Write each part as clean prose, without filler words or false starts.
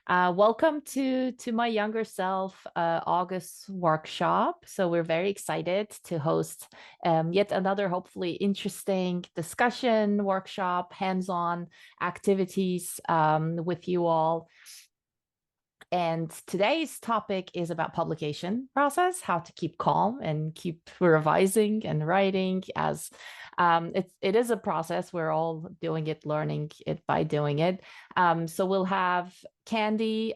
Welcome to my younger self August workshop. So we're very excited to host yet another hopefully interesting discussion workshop, hands-on activities with you all. And today's topic is about publication process, how to keep calm and keep revising and writing as it is a process. We're all doing it, learning it by doing it. So we'll have Candy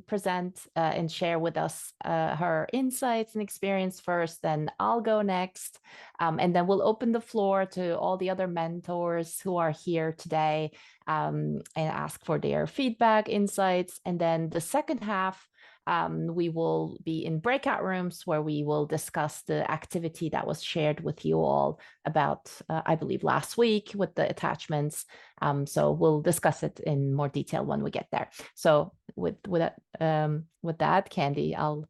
present and share with us her insights and experience first, then I'll go next. And then we'll open the floor to all the other mentors who are here today and ask for their feedback, insights. And then the second half, we will be in breakout rooms where we will discuss the activity that was shared with you all about, I believe, last week with the attachments. So we'll discuss it in more detail when we get there. So with that, Candy, I'll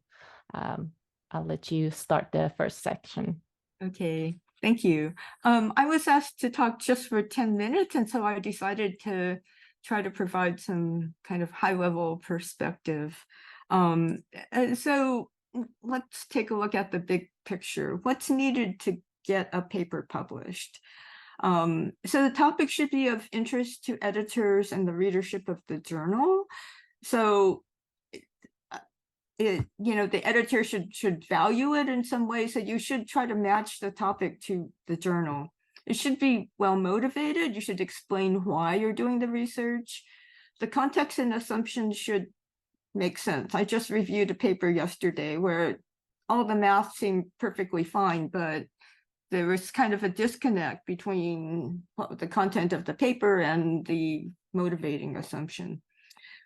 let you start the first section. Okay, thank you. I was asked to talk just for 10 minutes, and so I decided to try to provide some kind of high-level perspective. So let's take a look at the big picture. What's needed to get a paper published? So the topic should be of interest to editors and the readership of the journal. So the editor should value it in some way. So you should try to match the topic to the journal. It should be well motivated. You should explain why you're doing the research. The context and assumptions should make sense. I just reviewed a paper yesterday where all the math seemed perfectly fine, but there was kind of a disconnect between the content of the paper and the motivating assumption.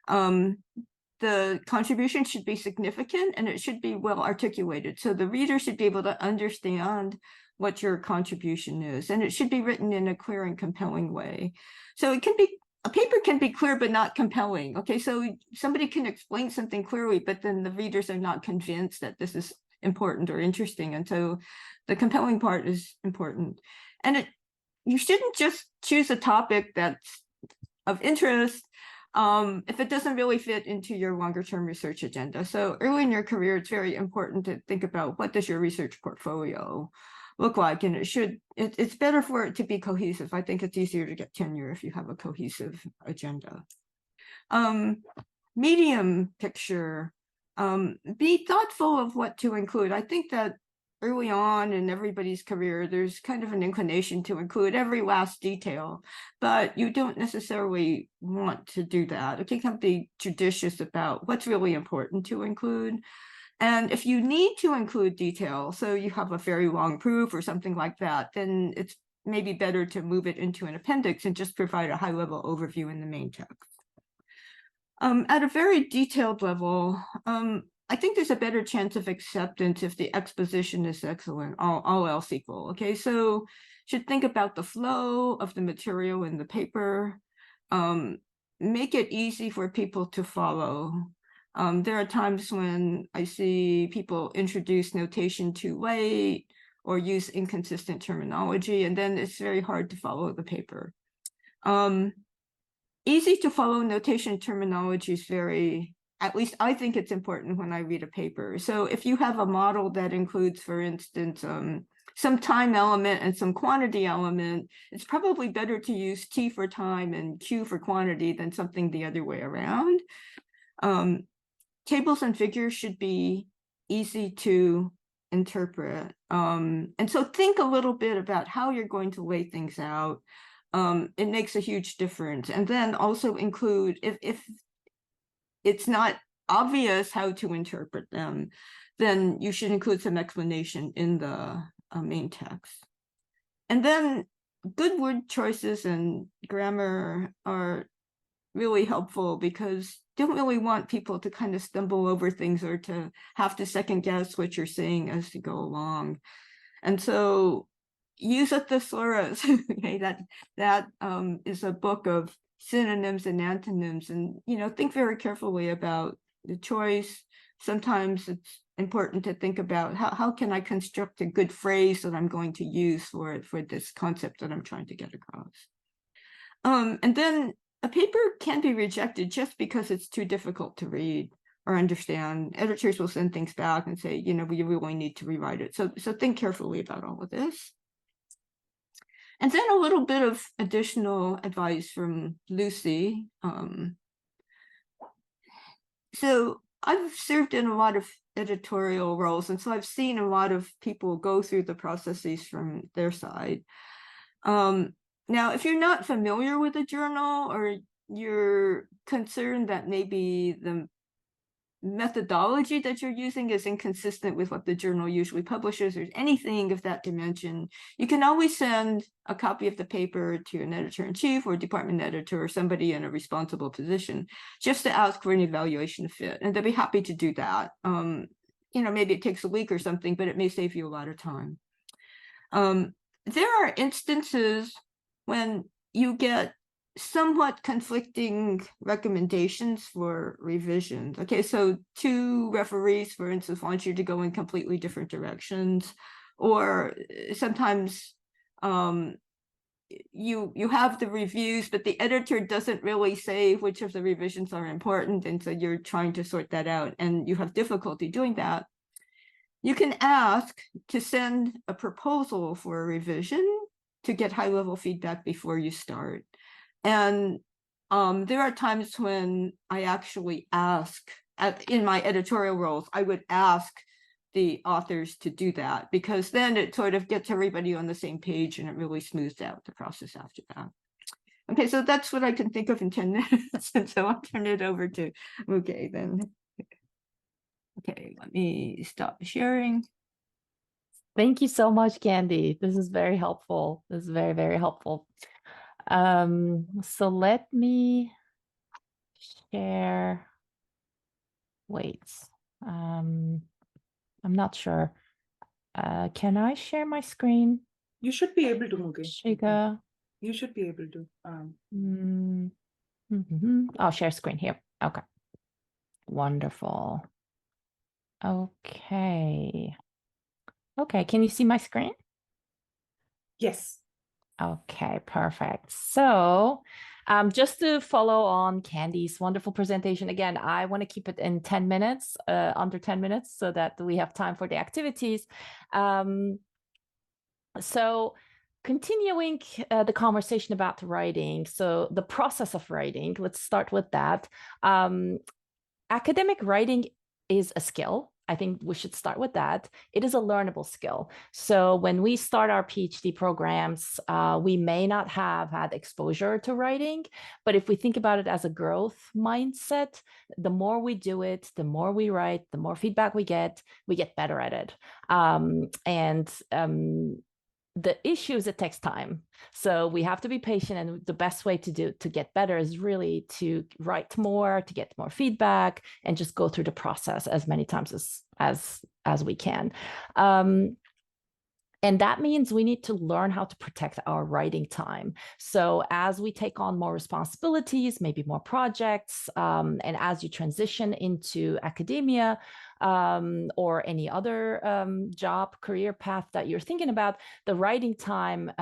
The contribution should be significant and it should be well articulated. So the reader should be able to understand what your contribution is, and it should be written in a clear and compelling way. So it can be, a paper can be clear but not compelling. Okay, so somebody can explain something clearly, but then the readers are not convinced that this is important or interesting. And so the compelling part is important. And you shouldn't just choose a topic that's of interest if it doesn't really fit into your longer term research agenda. So early in your career, it's very important to think about what does your research portfolio look like, and it's better for it to be cohesive. I think it's easier to get tenure if you have a cohesive agenda. Medium picture, be thoughtful of what to include. I think that early on in everybody's career, there's kind of an inclination to include every last detail, but you don't necessarily want to do that. Okay, you can be judicious about what's really important to include. And if you need to include detail, so you have a very long proof or something like that, then it's maybe better to move it into an appendix and just provide a high-level overview in the main text. At a very detailed level, I think there's a better chance of acceptance if the exposition is excellent, all else equal. Okay, so should think about the flow of the material in the paper, make it easy for people to follow. There are times when I see people introduce notation too late or use inconsistent terminology, and then it's very hard to follow the paper. Easy to follow notation terminology is very, at least I think it's important when I read a paper. So if you have a model that includes, for instance, some time element and some quantity element, it's probably better to use T for time and Q for quantity than something the other way around. Tables and figures should be easy to interpret. And so think a little bit about how you're going to lay things out. It makes a huge difference. And then also include, if it's not obvious how to interpret them, then you should include some explanation in the main text. And then good word choices and grammar are really helpful because you don't really want people to kind of stumble over things or to have to second guess what you're saying as you go along. And so use a thesaurus. Okay, that is a book of synonyms and antonyms, and think very carefully about the choice. Sometimes it's important to think about how can I construct a good phrase that I'm going to use for this concept that I'm trying to get across. And then a paper can be rejected just because it's too difficult to read or understand. Editors will send things back and say, we really need to rewrite it. So think carefully about all of this. And then a little bit of additional advice from Lucy. So I've served in a lot of editorial roles, and so I've seen a lot of people go through the processes from their side. Now, if you're not familiar with a journal, or you're concerned that maybe the methodology that you're using is inconsistent with what the journal usually publishes, or anything of that dimension, you can always send a copy of the paper to an editor-in-chief or department editor or somebody in a responsible position, just to ask for an evaluation of fit, and they'll be happy to do that. Maybe it takes a week or something, but it may save you a lot of time. There are instances when you get somewhat conflicting recommendations for revisions. Okay, so two referees, for instance, want you to go in completely different directions, or sometimes you have the reviews, but the editor doesn't really say which of the revisions are important, and so you're trying to sort that out, and you have difficulty doing that. You can ask to send a proposal for a revision to get high-level feedback before you start. And there are times when I actually ask, in my editorial roles, I would ask the authors to do that, because then it sort of gets everybody on the same page and it really smooths out the process after that. Okay, so that's what I can think of in 10 minutes. And so I'll turn it over to Muge then. Okay, let me stop sharing. Thank you so much, Candy. This is very helpful. This is very, very helpful. So let me share. Wait, I'm not sure. Can I share my screen? You should be able to, Muge. Shiga. You should be able to. I'll share screen here. Okay. Wonderful. Okay. Okay, can you see my screen? Yes. Okay, perfect. So just to follow on Candy's wonderful presentation, again, I want to keep it in 10 minutes, under 10 minutes, so that we have time for the activities. So continuing the conversation about writing, so the process of writing, let's start with that. Academic writing is a skill. I think we should start with that. It is a learnable skill. So when we start our PhD programs, we may not have had exposure to writing, but if we think about it as a growth mindset, the more we do it, the more we write, the more feedback we get better at it. The issue is it takes time. So we have to be patient, and the best way to get better is really to write more, to get more feedback, and just go through the process as many times as we can. And that means we need to learn how to protect our writing time. So as we take on more responsibilities, maybe more projects, and as you transition into academia or any other job, career path that you're thinking about, the writing time,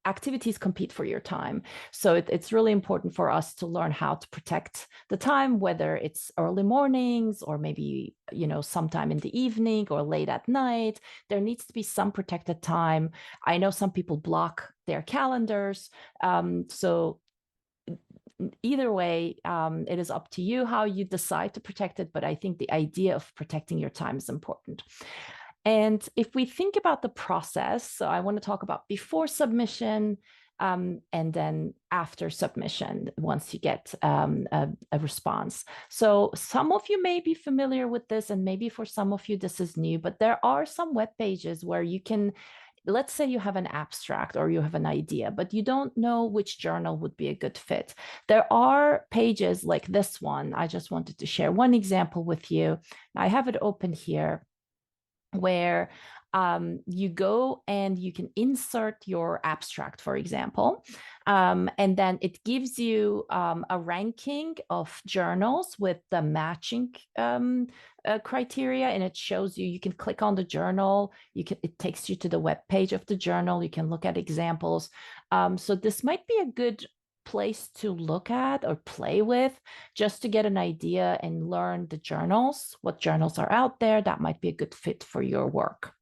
activities compete for your time. So it's really important for us to learn how to protect the time, whether it's early mornings or maybe, sometime in the evening or late at night. There needs to be some protected time. I know some people block their calendars. So either way, it is up to you how you decide to protect it. But I think the idea of protecting your time is important. And if we think about the process, so I want to talk about before submission and then after submission, once you get a response. So some of you may be familiar with this, and maybe for some of you this is new, but there are some web pages where you can, let's say you have an abstract or you have an idea, but you don't know which journal would be a good fit. There are pages like this one. I just wanted to share one example with you. I have it open here, where you go and you can insert your abstract, for example, and then it gives you a ranking of journals with the matching criteria, and it shows you can click on the journal, it takes you to the web page of the journal, you can look at examples. So this might be a good place to look at or play with, just to get an idea and learn the journals, what journals are out there that might be a good fit for your work.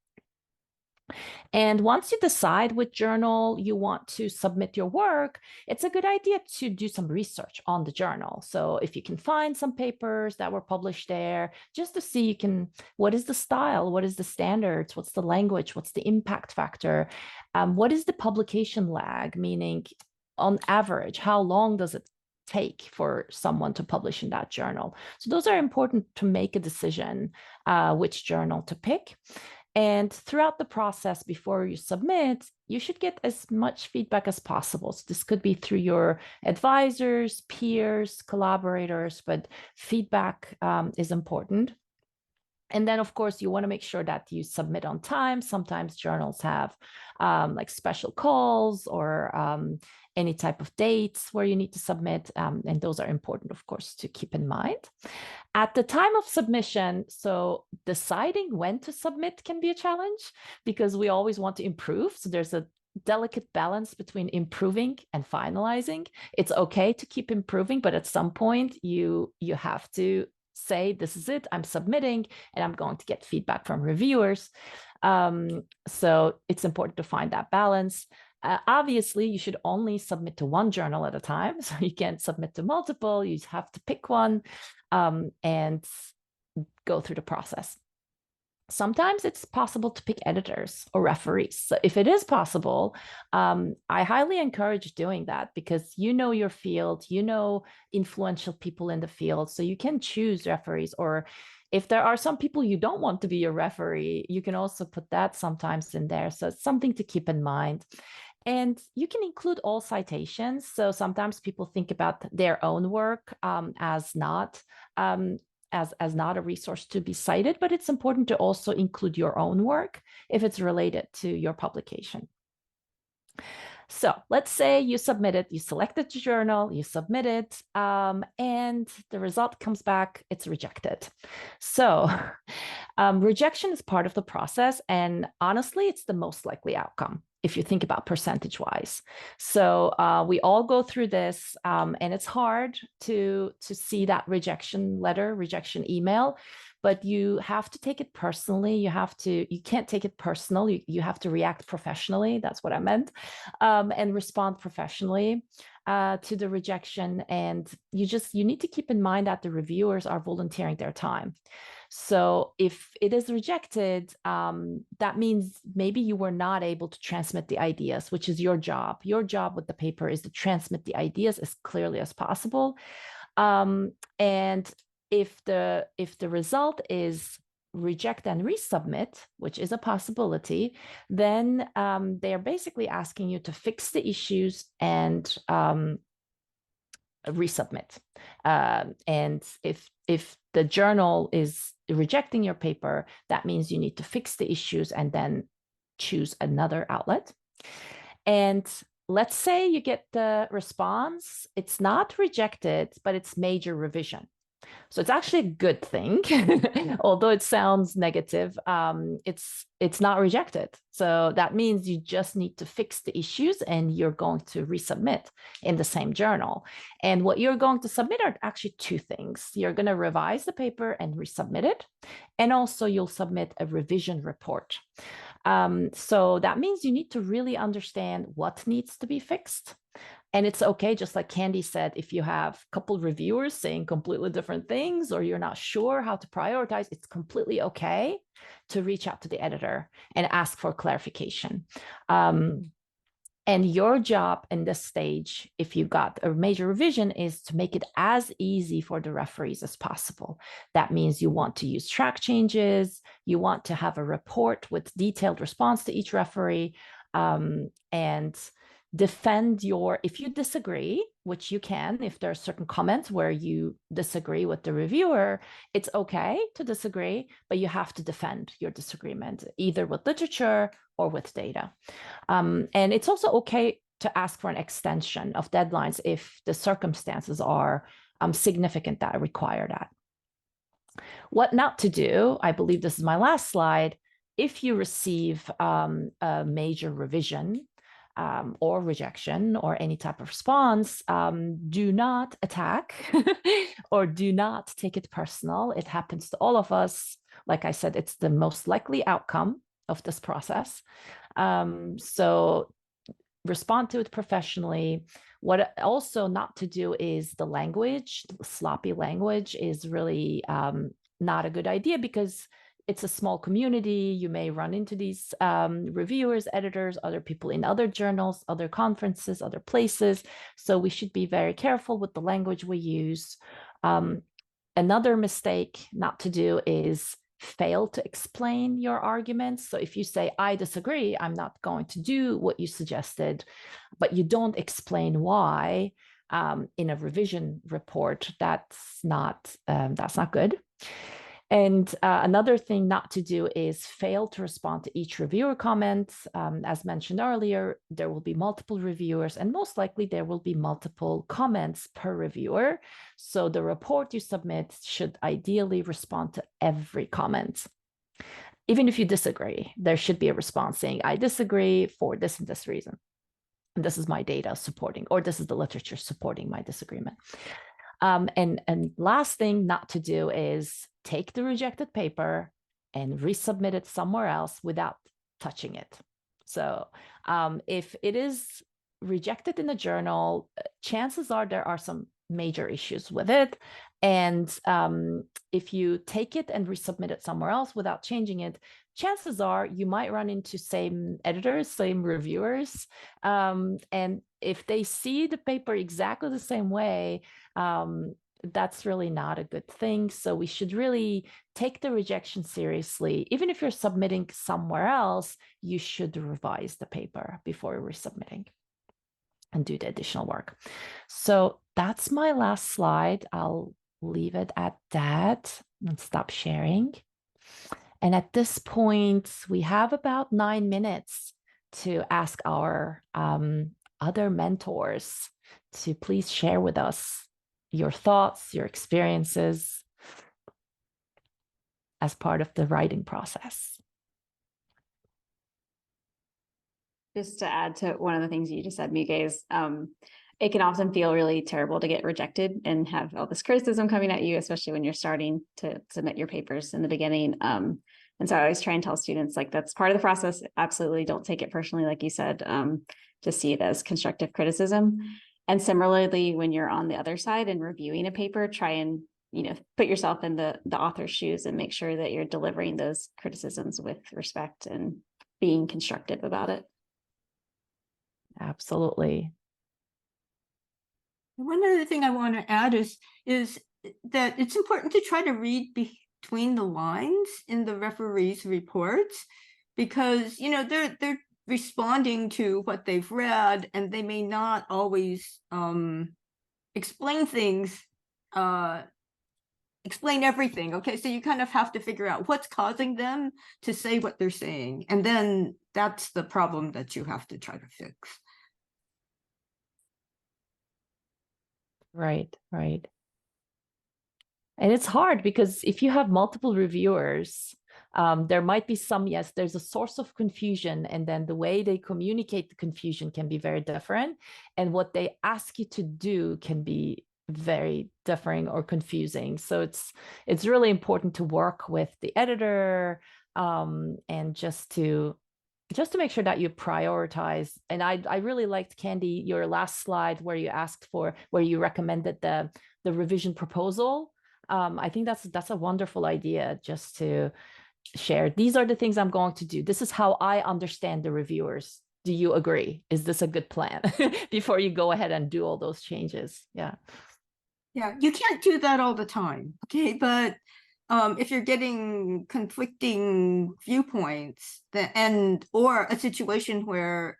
And once you decide which journal you want to submit your work, it's a good idea to do some research on the journal. So if you can find some papers that were published there, just to see what is the style, what is the standards, what's the language, what's the impact factor, what is the publication lag, meaning on average, how long does it take for someone to publish in that journal? So those are important to make a decision which journal to pick. And throughout the process, before you submit, you should get as much feedback as possible. So this could be through your advisors, peers, collaborators, but feedback is important. And then, of course, you want to make sure that you submit on time. Sometimes journals have like special calls or any type of dates where you need to submit. And those are important, of course, to keep in mind. At the time of submission, so deciding when to submit can be a challenge because we always want to improve. So there's a delicate balance between improving and finalizing. It's okay to keep improving, but at some point you have to say, this is it, I'm submitting, and I'm going to get feedback from reviewers. So it's important to find that balance. Obviously, you should only submit to one journal at a time. So you can't submit to multiple. You have to pick one and go through the process. Sometimes it's possible to pick editors or referees. So if it is possible, I highly encourage doing that because you know your field, you know influential people in the field, so you can choose referees. Or if there are some people you don't want to be your referee, you can also put that sometimes in there. So it's something to keep in mind. And you can include all citations. So sometimes people think about their own work as not a resource to be cited, but it's important to also include your own work if it's related to your publication. So let's say you submitted, you selected the journal, you submit it, and the result comes back, it's rejected. So rejection is part of the process, and honestly, it's the most likely outcome if you think about percentage-wise. So we all go through this, and it's hard to see that rejection letter, rejection email, but you have to take it personally. You can't take it personal. You have to react professionally. That's what I meant, and respond professionally to the rejection. And you need to keep in mind that the reviewers are volunteering their time. So if it is rejected, that means maybe you were not able to transmit the ideas, which is your job. Your job with the paper is to transmit the ideas as clearly as possible. And if the result is reject and resubmit, which is a possibility, then they're basically asking you to fix the issues and resubmit. And if the journal is rejecting your paper, that means you need to fix the issues and then choose another outlet. And let's say you get the response, it's not rejected, but it's major revision. So it's actually a good thing, although it sounds negative. It's not rejected. So that means you just need to fix the issues and you're going to resubmit in the same journal. And what you're going to submit are actually two things. You're going to revise the paper and resubmit it. And also you'll submit a revision report. So that means you need to really understand what needs to be fixed. And it's okay, just like Candy said, if you have a couple reviewers saying completely different things or you're not sure how to prioritize, it's completely okay to reach out to the editor and ask for clarification. And your job in this stage, if you got a major revision, is to make it as easy for the referees as possible. That means you want to use track changes, you want to have a report with detailed response to each referee, and defend if you disagree, which you can, if there are certain comments where you disagree with the reviewer, it's okay to disagree, but you have to defend your disagreement, either with literature or with data. And it's also okay to ask for an extension of deadlines if the circumstances are significant that require that. What not to do, I believe this is my last slide, if you receive a major revision, or rejection or any type of response, do not attack or do not take it personal. It happens to all of us. Like I said, it's the most likely outcome of this process. So respond to it professionally. What also not to do is the language. Sloppy language is really not a good idea because it's a small community. You may run into these reviewers, editors, other people in other journals, other conferences, other places. So we should be very careful with the language we use. Another mistake not to do is fail to explain your arguments. So if you say, I disagree, I'm not going to do what you suggested, but you don't explain why in a revision report, that's not good. And another thing not to do is fail to respond to each reviewer comment. As mentioned earlier, there will be multiple reviewers and most likely there will be multiple comments per reviewer. So the report you submit should ideally respond to every comment. Even if you disagree, there should be a response saying, I disagree for this and this reason. And this is my data supporting, or this is the literature supporting my disagreement. And last thing not to do is take the rejected paper and resubmit it somewhere else without touching it. So if it is rejected in a journal, chances are there are some major issues with it. And if you take it and resubmit it somewhere else without changing it, chances are you might run into same editors, same reviewers. And if they see the paper exactly the same way, that's really not a good thing. So we should really take the rejection seriously. Even if you're submitting somewhere else, you should revise the paper before resubmitting and do the additional work. So that's my last slide. I'll leave it at that and stop sharing. And at this point, we have about 9 minutes to ask our other mentors to please share with us your thoughts, your experiences as part of the writing process. Just to add to one of the things you just said, Muge, is it can often feel really terrible to get rejected and have all this criticism coming at you, especially when you're starting to submit your papers in the beginning. And so I always try and tell students, like, that's part of the process. Absolutely don't take it personally, like you said, just see it as constructive criticism. And similarly, when you're on the other side and reviewing a paper, try and, put yourself in the author's shoes and make sure that you're delivering those criticisms with respect and being constructive about it. Absolutely. One other thing I want to add is that it's important to try to read between the lines in the referees' reports, because they're responding to what they've read, and they may not always explain things, explain everything. Okay, so you kind of have to figure out what's causing them to say what they're saying, and then that's the problem that you have to try to fix. Right. And it's hard because if you have multiple reviewers, there might be some, yes, there's a source of confusion, and then the way they communicate the confusion can be very different. And what they ask you to do can be very differing or confusing. So it's really important to work with the editor and just to make sure that you prioritize. And I really liked, Candy, your last slide where you recommended the revision proposal. I think that's a wonderful idea, just to share. These are the things I'm going to do. This is how I understand the reviewers. Do you agree? Is this a good plan? Before you go ahead and do all those changes. Yeah. Yeah, you can't do that all the time. Okay, but if you're getting conflicting viewpoints, or a situation where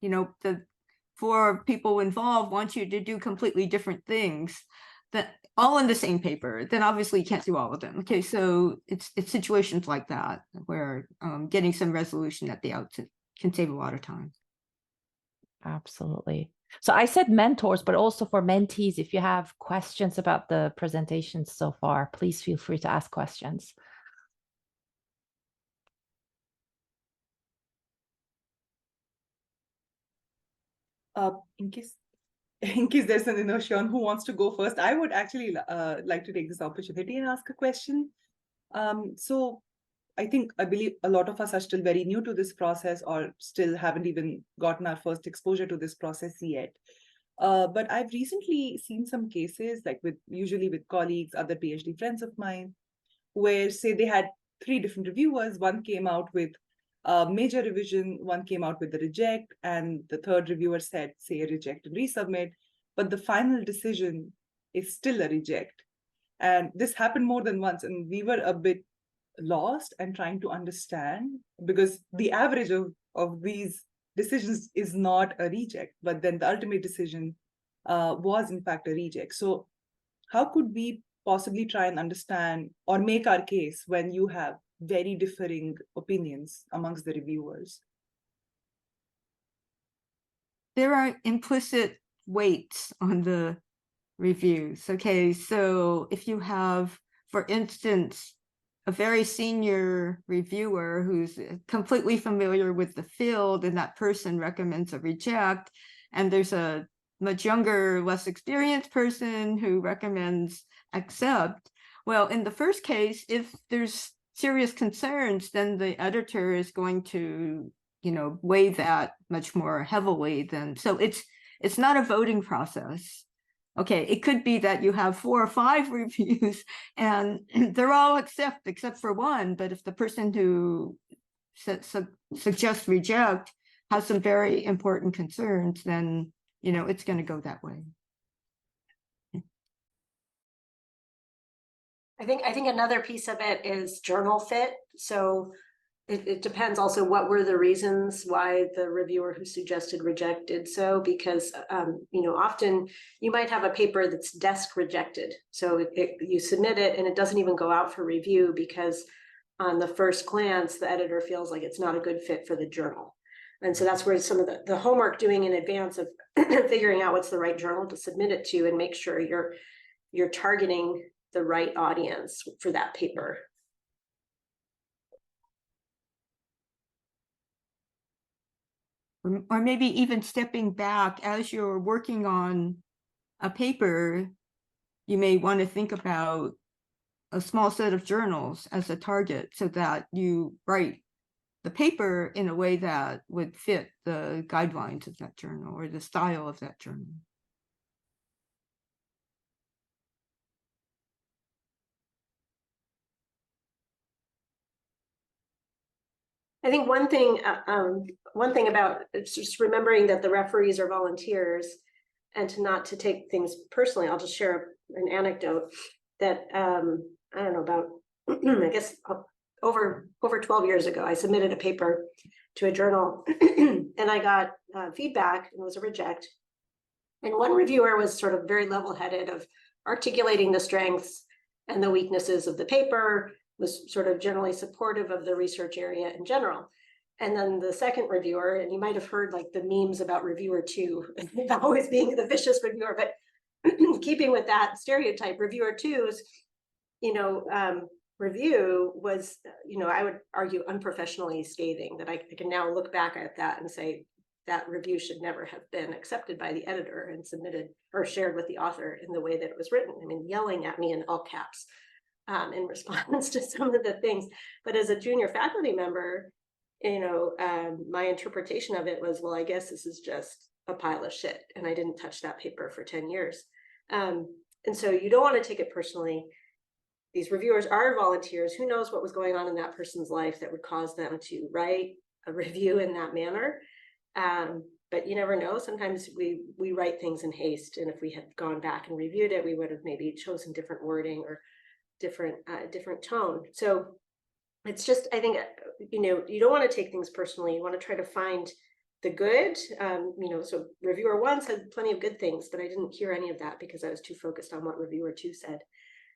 the 4 people involved want you to do completely different things, that all in the same paper, then obviously you can't do all of them. Okay, so it's situations like that where getting some resolution at the outset can save a lot of time. Absolutely. So I said mentors, but also for mentees, if you have questions about the presentations so far, please feel free to ask questions. In case in case there's an inertia on who wants to go first, I would actually like to take this opportunity and ask a question. So I believe a lot of us are still very new to this process or still haven't even gotten our first exposure to this process yet. But I've recently seen some cases, like usually with colleagues, other PhD friends of mine, where say they had 3 different reviewers. One came out with a major revision, one came out with the reject, and the third reviewer said, say, reject and resubmit. But the final decision is still a reject. And this happened more than once, and we were a bit lost and trying to understand, because the average of these decisions is not a reject, but then the ultimate decision was in fact a reject. So how could we possibly try and understand or make our case when you have very differing opinions amongst the reviewers? There are implicit weights on the reviews. Okay, so if you have, for instance, a very senior reviewer who's completely familiar with the field and that person recommends a reject, and there's a much younger, less experienced person who recommends accept. Well, in the first case, if there's serious concerns, then the editor is going to, weigh that much more heavily than, so it's not a voting process. Okay, it could be that you have 4 or 5 reviews and they're all except for one. But if the person who suggests reject has some very important concerns, then, it's going to go that way. I think another piece of it is journal fit. So it depends also what were the reasons why the reviewer who suggested rejected so, because often you might have a paper that's desk rejected. So you submit it and it doesn't even go out for review because on the first glance, the editor feels like it's not a good fit for the journal. And so that's where some of the homework doing in advance of figuring out what's the right journal to submit it to and make sure you're targeting the right audience for that paper. Or maybe even stepping back as you're working on a paper, you may want to think about a small set of journals as a target so that you write the paper in a way that would fit the guidelines of that journal or the style of that journal. I think one thing about it's just remembering that the referees are volunteers and to take things personally. I'll just share an anecdote that I don't know about, I guess over 12 years ago, I submitted a paper to a journal and I got feedback, and it was a reject. And one reviewer was sort of very level-headed of articulating the strengths and the weaknesses of the paper, was sort of generally supportive of the research area in general. And then the second reviewer, and you might have heard like the memes about reviewer 2, always being the vicious reviewer, but keeping with that stereotype, reviewer 2's, review was, I would argue unprofessionally scathing, that I can now look back at that and say that review should never have been accepted by the editor and submitted or shared with the author in the way that it was written. I mean, yelling at me in all caps. In response to some of the things. But as a junior faculty member, my interpretation of it was, well, I guess this is just a pile of shit. And I didn't touch that paper for 10 years. And so you don't want to take it personally. These reviewers are volunteers. Who knows what was going on in that person's life that would cause them to write a review in that manner. But you never know. Sometimes we write things in haste. And if we had gone back and reviewed it, we would have maybe chosen different wording or different tone. So it's just, I think, you don't want to take things personally. You want to try to find the good. So reviewer 1 said plenty of good things, but I didn't hear any of that because I was too focused on what reviewer 2 said.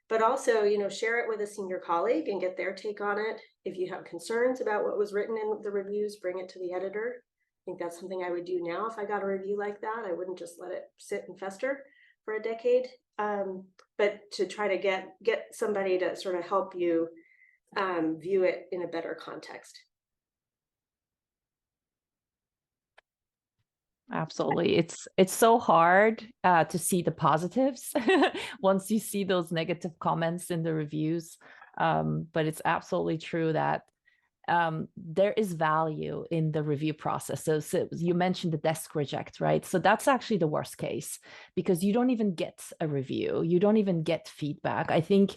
But also, share it with a senior colleague and get their take on it. If you have concerns about what was written in the reviews, bring it to the editor. I think that's something I would do now if I got a review like that. I wouldn't just let it sit and fester for a decade. But to try to get somebody to sort of help you view it in a better context. Absolutely. It's so hard to see the positives once you see those negative comments in the reviews. But it's absolutely true that there is value in the review process. So you mentioned the desk reject, right? So that's actually the worst case because you don't even get a review. You don't even get feedback. I think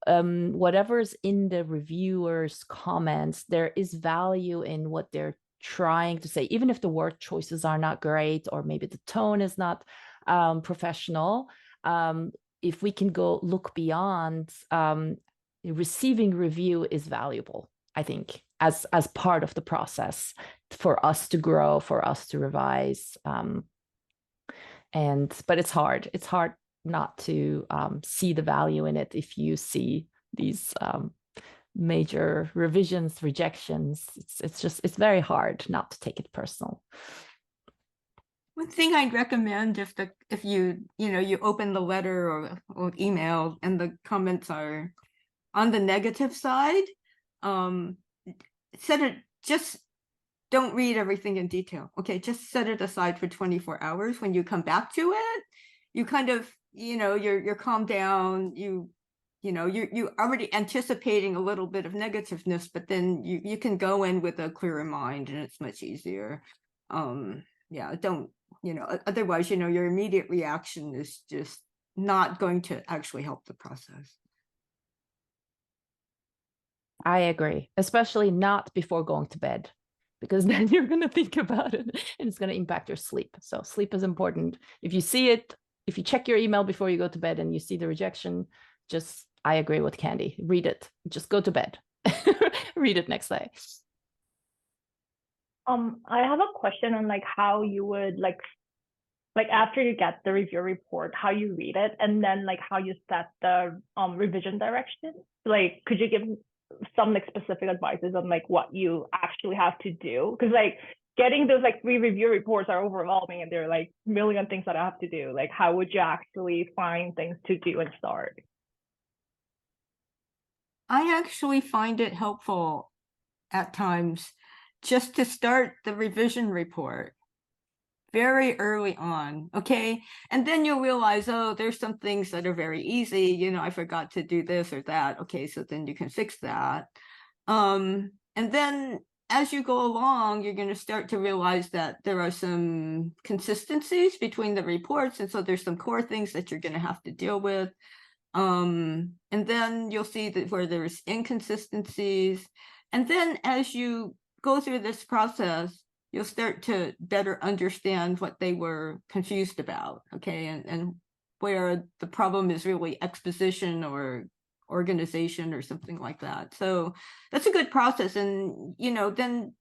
whatever's in the reviewer's comments, there is value in what they're trying to say, even if the word choices are not great or maybe the tone is not professional. If we can go look beyond, receiving review is valuable, I think, as part of the process for us to grow, for us to revise. But it's hard. It's hard not to see the value in it if you see these major revisions, rejections. It's very hard not to take it personal. One thing I'd recommend if you open the letter or email and the comments are on the negative side, just don't read everything in detail. Okay, just set it aside for 24 hours. When you come back to it, you kind of, you're calmed down, you're already anticipating a little bit of negativeness, but then you can go in with a clearer mind and it's much easier. Yeah, don't, otherwise, your immediate reaction is just not going to actually help the process. I agree, especially not before going to bed, because then you're going to think about it and it's going to impact your sleep. So sleep is important. If you see it, if you check your email before you go to bed and you see the rejection, I agree with Candy. Read it. Just go to bed. Read it next day. I have a question on how you would like after you get the review report, how you read it, and then how you set the revision direction. Could you give some specific advices on what you actually have to do? Because getting those 3 review reports are overwhelming, and there are a million things that I have to do. How would you actually find things to do and start? I actually find it helpful at times just to start the revision report very early on, okay? And then you'll realize, oh, there's some things that are very easy, I forgot to do this or that. Okay, so then you can fix that. And then as you go along, you're going to start to realize that there are some consistencies between the reports. And so there's some core things that you're going to have to deal with. And then you'll see that where there's inconsistencies. And then as you go through this process, you'll start to better understand what they were confused about, okay? And where the problem is really exposition or organization or something like that. So that's a good process. And, then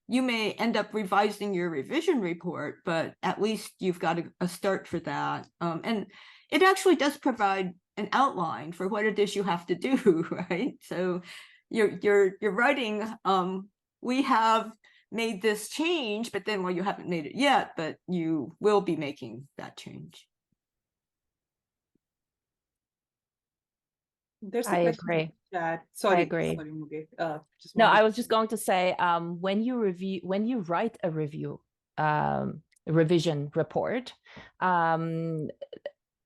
you may end up revising your revision report, but at least you've got a start for that. And it actually does provide an outline for what it is you have to do, right? So you're writing, we have made this change, but then, well, you haven't made it yet, but you will be making that change. There's a I question agree. in the chat. Sorry, I agree. Sorry, Muge. No, I was just going to say, when you write a revision report,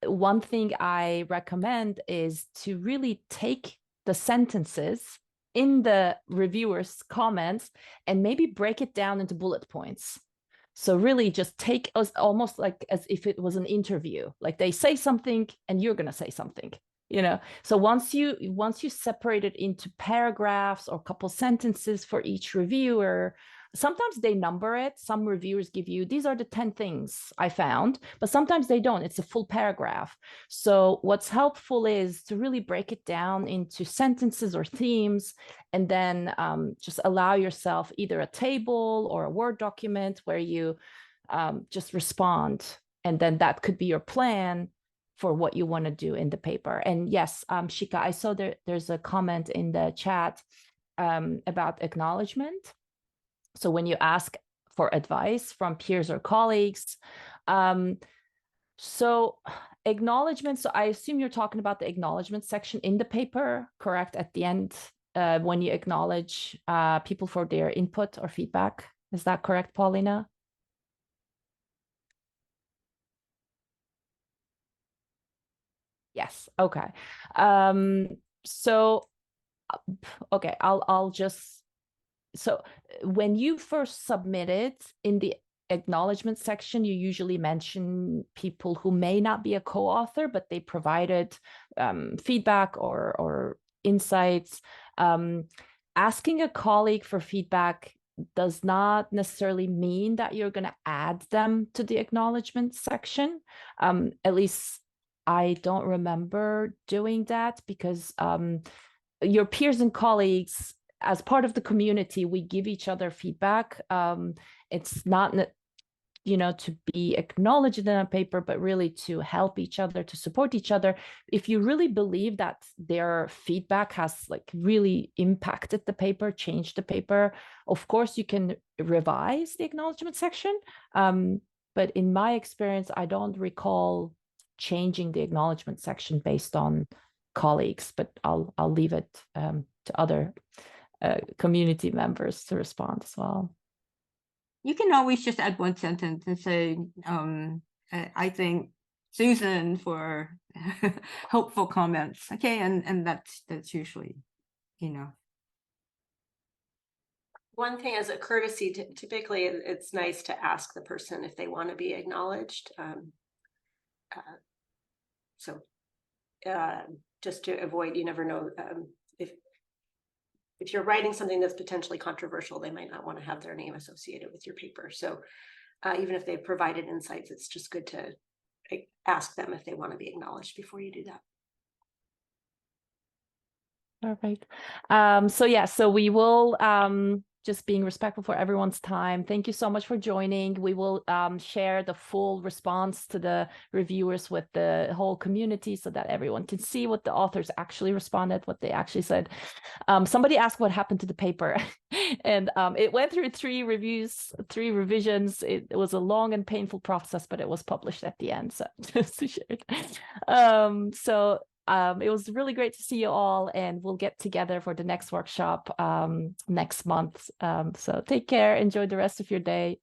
one thing I recommend is to really take the sentences in the reviewer's comments and maybe break it down into bullet points. So really just take us almost as if it was an interview, they say something and you're going to say something. So once you separate it into paragraphs or a couple sentences for each reviewer, sometimes they number it. Some reviewers give you, these are the 10 things I found, but sometimes they don't. It's a full paragraph. So what's helpful is to really break it down into sentences or themes, and then just allow yourself either a table or a Word document where you just respond. And then that could be your plan for what you want to do in the paper. And yes, Shika, I saw there's a comment in the chat about acknowledgement. So when you ask for advice from peers or colleagues, so acknowledgement, so I assume you're talking about the acknowledgement section in the paper, correct? At the end, when you acknowledge people for their input or feedback. Is that correct, Paulina? Yes. Okay. So, okay, I'll just, so when you first submit it in the acknowledgement section, you usually mention people who may not be a co-author, but they provided feedback or insights. Asking a colleague for feedback does not necessarily mean that you're going to add them to the acknowledgement section. At least I don't remember doing that, because your peers and colleagues, as part of the community, we give each other feedback. It's not, to be acknowledged in a paper, but really to help each other, to support each other. If you really believe that their feedback has like really impacted the paper, changed the paper, of course you can revise the acknowledgement section. But in my experience, I don't recall changing the acknowledgement section based on colleagues, but I'll leave it to other community members to respond as well. You can always just add one sentence and say, I thank Susan for helpful comments. Okay, and that's usually enough. One thing as a courtesy, typically it's nice to ask the person if they want to be acknowledged. Just to avoid, you never know, if you're writing something that's potentially controversial, they might not want to have their name associated with your paper. So even if they've provided insights, it's just good to ask them if they want to be acknowledged before you do that. Perfect. So we will, just being respectful for everyone's time. Thank you so much for joining. We will share the full response to the reviewers with the whole community so that everyone can see what the authors actually responded, what they actually said. Somebody asked what happened to the paper, and it went through 3 reviews, 3 revisions. It was a long and painful process, but it was published at the end. So just to share it. It was really great to see you all, and we'll get together for the next workshop next month. So take care. Enjoy the rest of your day.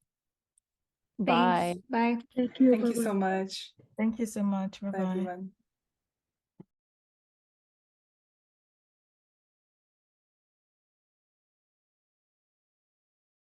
Bye. Thanks. Bye. Thank you so much. Thank you so much. Bye, Bye-bye. everyone.